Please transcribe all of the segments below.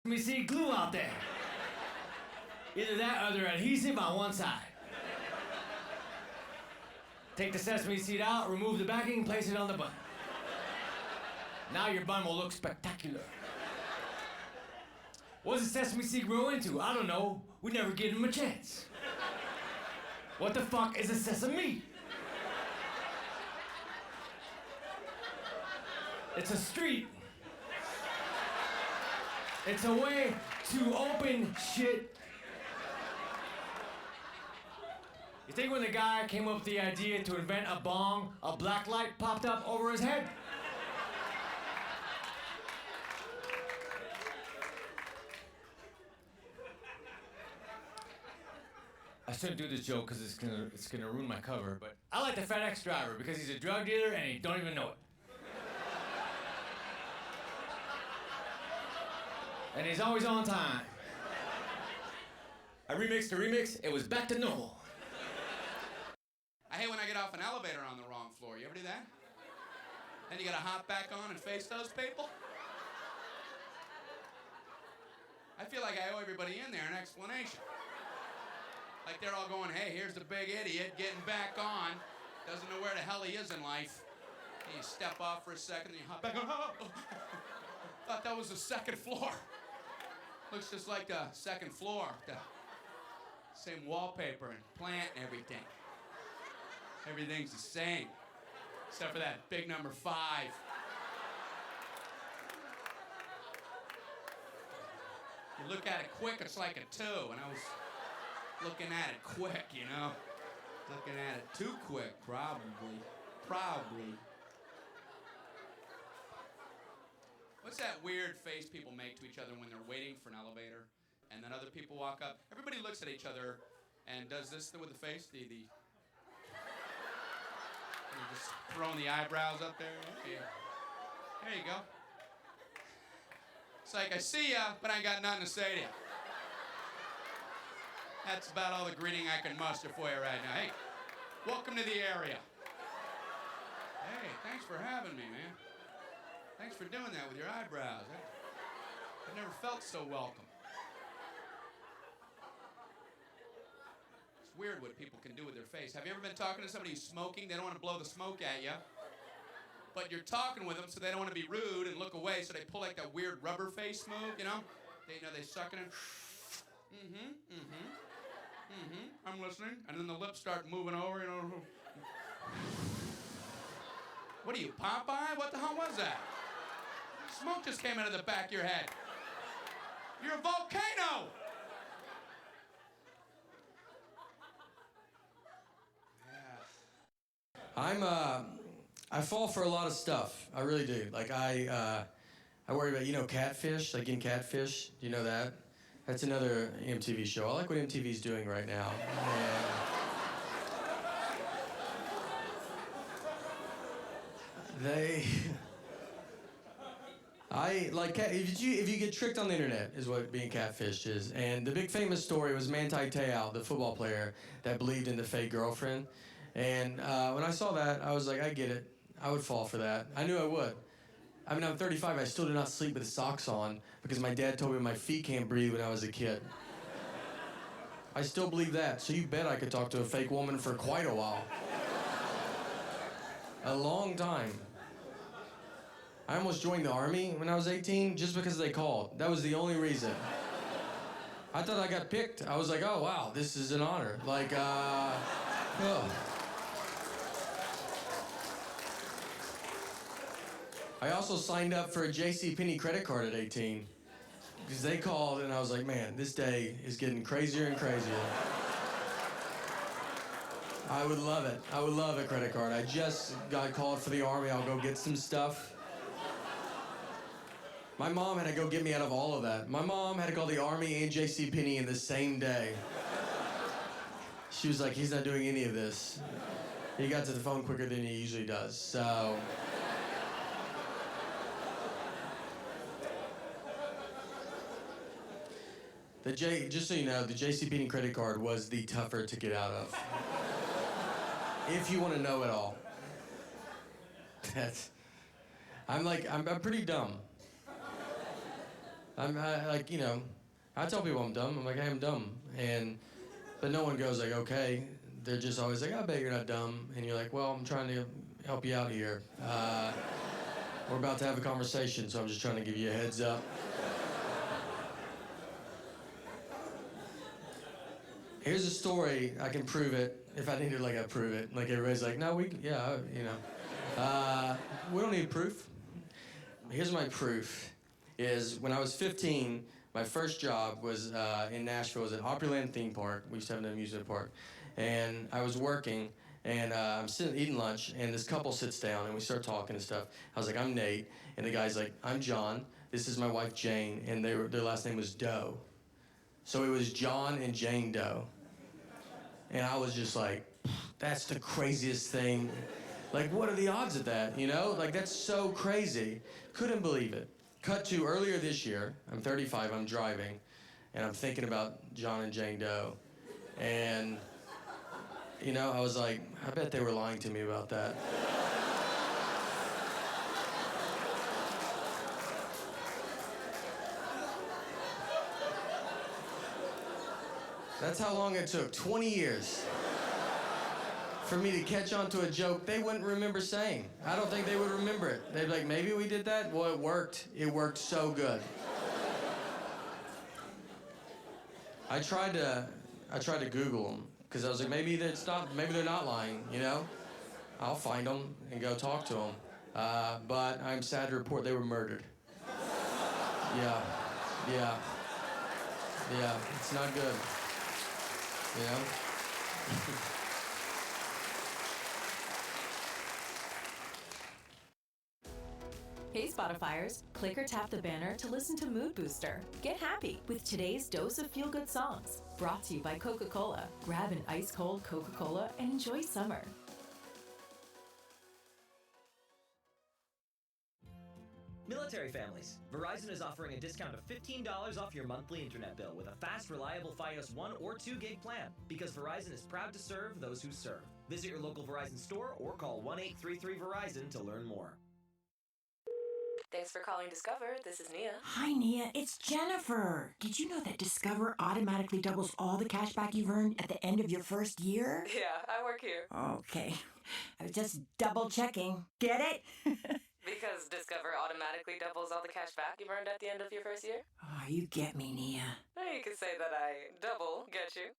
me see glue out there. Either that or they're adhesive on one side. Take the sesame seed out, remove the backing, place it on the bun. Now your bun will look spectacular. What does the sesame seed grow into? I don't know. We never give him a chance. What the fuck is a sesame? It's a street. It's a way to open shit. You think when the guy came up with the idea to invent a bong, a black light popped up over his head? I shouldn't do this joke because it's gonna ruin my cover, but I like the FedEx driver because he's a drug dealer and he don't even know it. And he's always on time. I remixed the remix, it was back to normal. I hate when I get off an elevator on the wrong floor. You ever do that? Then you gotta hop back on and face those people? I feel like I owe everybody in there an explanation. Like they're all going, hey, here's the big idiot getting back on. Doesn't know where the hell he is in life. And you step off for a second, then you hop back on. Oh. Thought that was the second floor. Looks just like the second floor. The same wallpaper and plant and everything. Everything's the same. Except for that big number 5. You look at it quick, it's like a 2. And I was looking at it quick, you know? Looking at it too quick, probably. What's that weird face people make to each other when they're waiting for an elevator and then other people walk up? Everybody looks at each other and does this with the face, the you're just throwing the eyebrows up there. Okay. There you go. It's like, I see ya, but I ain't got nothing to say to you. That's about all the greeting I can muster for you right now. Hey, welcome to the area. Hey, thanks for having me, man. Thanks for doing that with your eyebrows. I've never felt so welcome. It's weird what people can do with their face. Have you ever been talking to somebody who's smoking? They don't want to blow the smoke at you. But you're talking with them, so they don't want to be rude and look away, so they pull like that weird rubber face move, you know? They suck it in. I'm listening. And then the lips start moving over, you know. What are you, Popeye? What the hell was that? Smoke just came out of the back of your head. You're a volcano! Yeah. I fall for a lot of stuff. I really do. Like I worry about, catfish, like in Catfish. Do you know that? That's another MTV show. I like what MTV's doing right now. If you get tricked on the internet is what being catfished is. And the big famous story was Manti Te'o, the football player that believed in the fake girlfriend. And when I saw that, I was like, I get it. I would fall for that. I knew I would. I mean, I'm 35. I still do not sleep with socks on because my dad told me my feet can't breathe when I was a kid. I still believe that. So you bet I could talk to a fake woman for quite a while. A long time. I almost joined the Army when I was 18 just because they called. That was the only reason. I thought I got picked. I was like, oh, wow, this is an honor. Like, oh. I also signed up for a JCPenney credit card at 18 because they called and I was like, man, this day is getting crazier and crazier. I would love it. I would love a credit card. I just got called for the Army. I'll go get some stuff. My mom had to go get me out of all of that. My mom had to call the Army and JCPenney in the same day. She was like, he's not doing any of this. He got to the phone quicker than he usually does, so. Just so you know, the JCPenney credit card was the tougher to get out of. If you want to know it all. I'm pretty dumb. like, you know, I tell people I'm dumb. I'm like, hey, I'm dumb. But no one goes like, okay. They're just always like, I bet you're not dumb. And you're like, well, I'm trying to help you out here. We're about to have a conversation, so I'm just trying to give you a heads up. Here's a story. I can prove it. If I needed, like, I prove it. Like, everybody's like, no, yeah, you know. We don't need proof. Here's my proof. Is when I was 15, my first job was in Nashville. It was at Opryland Theme Park. We used to have an amusement park. And I was working, and I'm sitting eating lunch, and this couple sits down, and we start talking and stuff. I was like, I'm Nate. And the guy's like, I'm John. This is my wife, Jane. And their last name was Doe. So it was John and Jane Doe. And I was just like, that's the craziest thing. Like, what are the odds of that, you know? Like, that's so crazy. Couldn't believe it. Cut to earlier this year. I'm 35, I'm driving, and I'm thinking about John and Jane Doe. And, you know, I was like, I bet they were lying to me about that. That's how long it took, 20 years. For me to catch on to a joke they wouldn't remember saying. I don't think they would remember it. They'd be like, maybe we did that? Well, it worked. It worked so good. I tried to Google them, because I was like, maybe they're not lying, you know? I'll find them and go talk to them. But I'm sad to report they were murdered. Yeah, it's not good, you know? Hey Spotifyers, click or tap the banner to listen to Mood Booster. Get happy with today's dose of feel-good songs. Brought to you by Coca-Cola. Grab an ice-cold Coca-Cola and enjoy summer. Military families, Verizon is offering a discount of $15 off your monthly internet bill with a fast, reliable Fios 1 or 2 gig plan, because Verizon is proud to serve those who serve. Visit your local Verizon store or call 1-833-VERIZON to learn more. Thanks for calling Discover. This is Nia. Hi, Nia. It's Jennifer. Did you know that Discover automatically doubles all the cash back you've earned at the end of your first year? Yeah, I work here. Okay. I was just double checking. Get it? Because Discover automatically doubles all the cash back you've earned at the end of your first year? Oh, you get me, Nia. You could say that I double get you.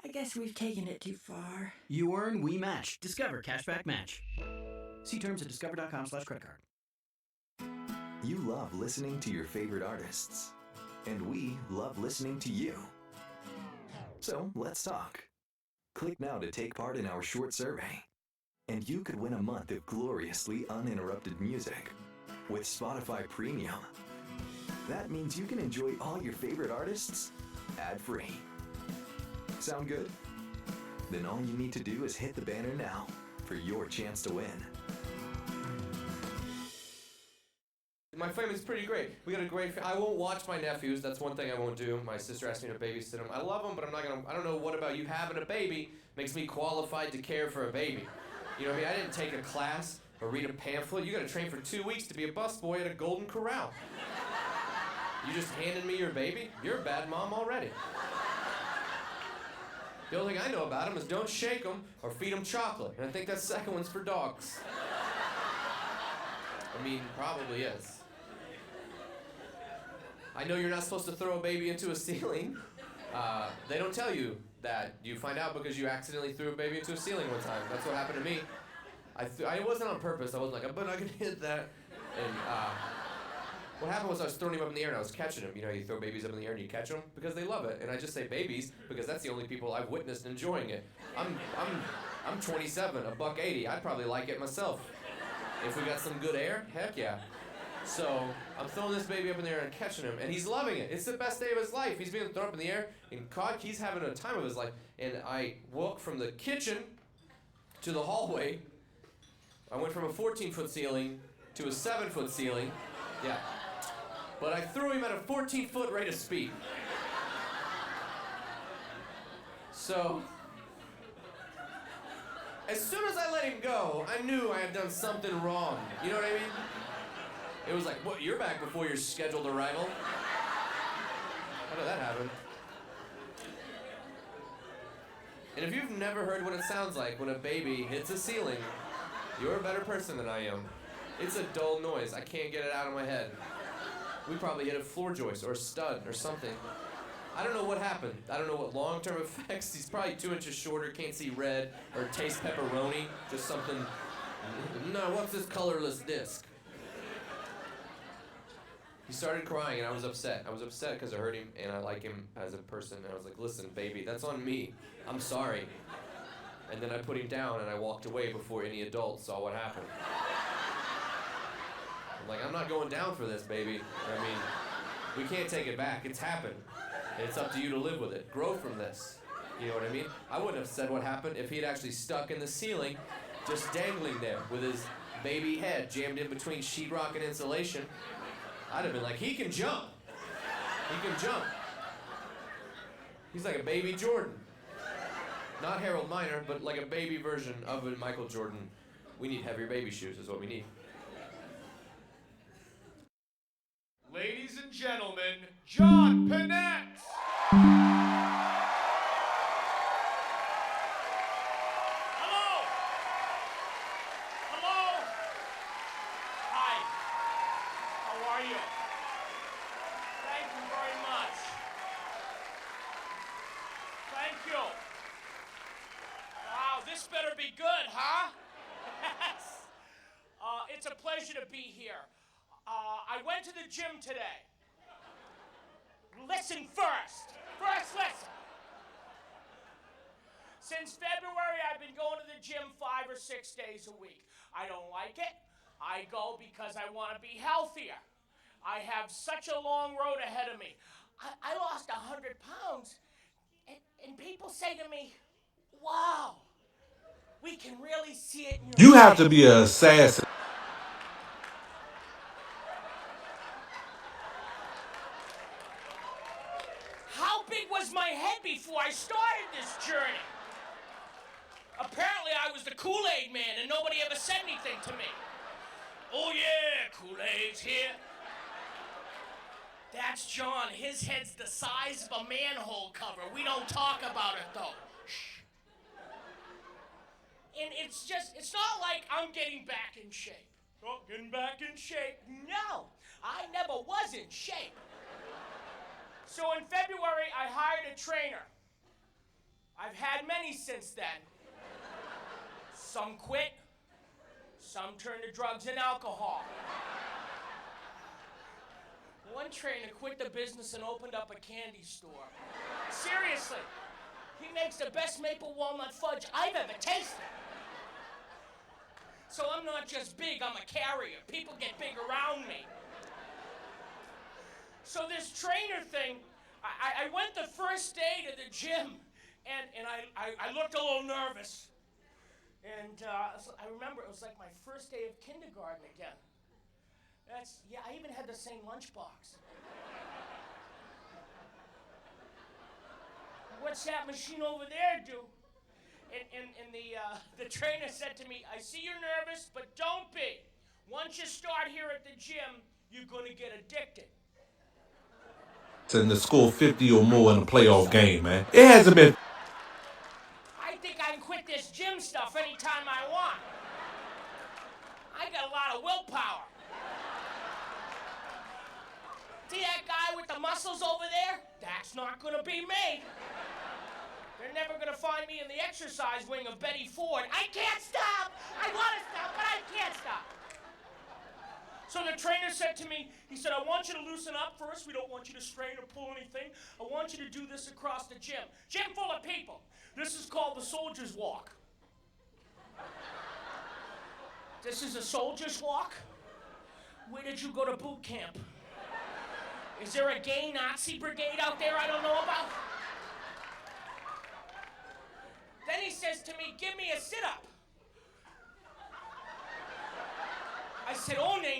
I guess we've taken it too far. You earn, we match. Discover Cashback Match. See terms at discover.com/creditcard. You love listening to your favorite artists, and we love listening to you. So let's talk. Click now to take part in our short survey, and you could win a month of gloriously uninterrupted music with Spotify Premium. That means you can enjoy all your favorite artists ad-free. Sound good? Then all you need to do is hit the banner now for your chance to win. My family's pretty great. We got a great. I won't watch my nephews. That's one thing I won't do. My sister asked me to babysit them. I love them, but I'm not gonna. I don't know what about you having a baby makes me qualified to care for a baby. You know what I mean? I didn't take a class or read a pamphlet. You got to train for 2 weeks to be a busboy at a Golden Corral. You just handed me your baby? You're a bad mom already. The only thing I know about them is don't shake them or feed them chocolate. And I think that second one's for dogs. I mean, probably is. I know you're not supposed to throw a baby into a ceiling. They don't tell you that. You find out because you accidentally threw a baby into a ceiling one time. That's what happened to me. I wasn't on purpose. I wasn't like, but I can hit that. And what happened was I was throwing him up in the air and I was catching him. You know, you throw babies up in the air and you catch them because they love it. And I just say babies because that's the only people I've witnessed enjoying it. I'm 27, $1.80. I'd probably like it myself. If we got some good air, heck yeah. So I'm throwing this baby up in the air and catching him, and he's loving it. It's the best day of his life. He's being thrown up in the air and caught. He's having a time of his life. And I walked from the kitchen to the hallway. I went from a 14-foot ceiling to a 7-foot ceiling. Yeah. But I threw him at a 14-foot rate of speed. So as soon as I let him go, I knew I had done something wrong. You know what I mean? It was like, what, you're back before your scheduled arrival? How did that happen? And if you've never heard what it sounds like when a baby hits a ceiling, you're a better person than I am. It's a dull noise. I can't get it out of my head. We probably hit a floor joist or a stud or something. I don't know what happened. I don't know what long-term effects. He's probably 2 inches shorter, can't see red, or taste pepperoni. Just something. No, what's this colorless disc? He started crying and I was upset. I was upset because I hurt him and I like him as a person. And I was like, listen, baby, that's on me. I'm sorry. And then I put him down and I walked away before any adult saw what happened. I'm like, I'm not going down for this, baby. I mean, we can't take it back. It's happened. And it's up to you to live with it. Grow from this. You know what I mean? I wouldn't have said what happened if he had actually stuck in the ceiling, just dangling there with his baby head jammed in between sheetrock and insulation. I'd have been like, he can jump. He can jump. He's like a baby Jordan. Not Harold Miner, but like a baby version of a Michael Jordan. We need heavier baby shoes is what we need. Ladies and gentlemen, John Panette! Hello! Hello! Hi. How are you? Thank you very much. Thank you. Wow, this better be good, huh? Yes. It's a pleasure to be here. I went to the gym today. Listen first. First listen. Since February, I've been going to the gym 5 or 6 days a week. I don't like it. I go because I want to be healthier. I have such a long road ahead of me. I lost 100 pounds, and people say to me, wow, we can really see it in your You have to be an assassin. How big was my head before I started this journey? Apparently I was the Kool-Aid man and nobody ever said anything to me. Oh yeah, Kool-Aid's here. That's John. His head's the size of a manhole cover. We don't talk about it though. Shh. And it's not like I'm getting back in shape. Oh, getting back in shape. No, I never was in shape. So in February, I hired a trainer. I've had many since then. Some quit, some turned to drugs and alcohol. One trainer quit the business and opened up a candy store. Seriously, he makes the best maple walnut fudge I've ever tasted. So I'm not just big, I'm a carrier. People get big around me. So this trainer thing, I went the first day to the gym, and I looked a little nervous. And I remember it was like my first day of kindergarten again. I even had the same lunchbox. What's that machine over there do? And the trainer said to me, I see you're nervous, but don't be. Once you start here at the gym, you're gonna get addicted. And to score 50 or more in a playoff game, man. It hasn't been. I think I can quit this gym stuff anytime I want. I got a lot of willpower. See that guy with the muscles over there? That's not gonna be me. They're never gonna find me in the exercise wing of Betty Ford. I can't stop! I wanna stop, but I can't stop. So the trainer said to me, he said, I want you to loosen up first. We don't want you to strain or pull anything. I want you to do this across the gym. Gym full of people. This is called the soldier's walk. This is a soldier's walk? Where did you go to boot camp? Is there a gay Nazi brigade out there I don't know about? Then he says to me, give me a sit-up. I said, oh, nay,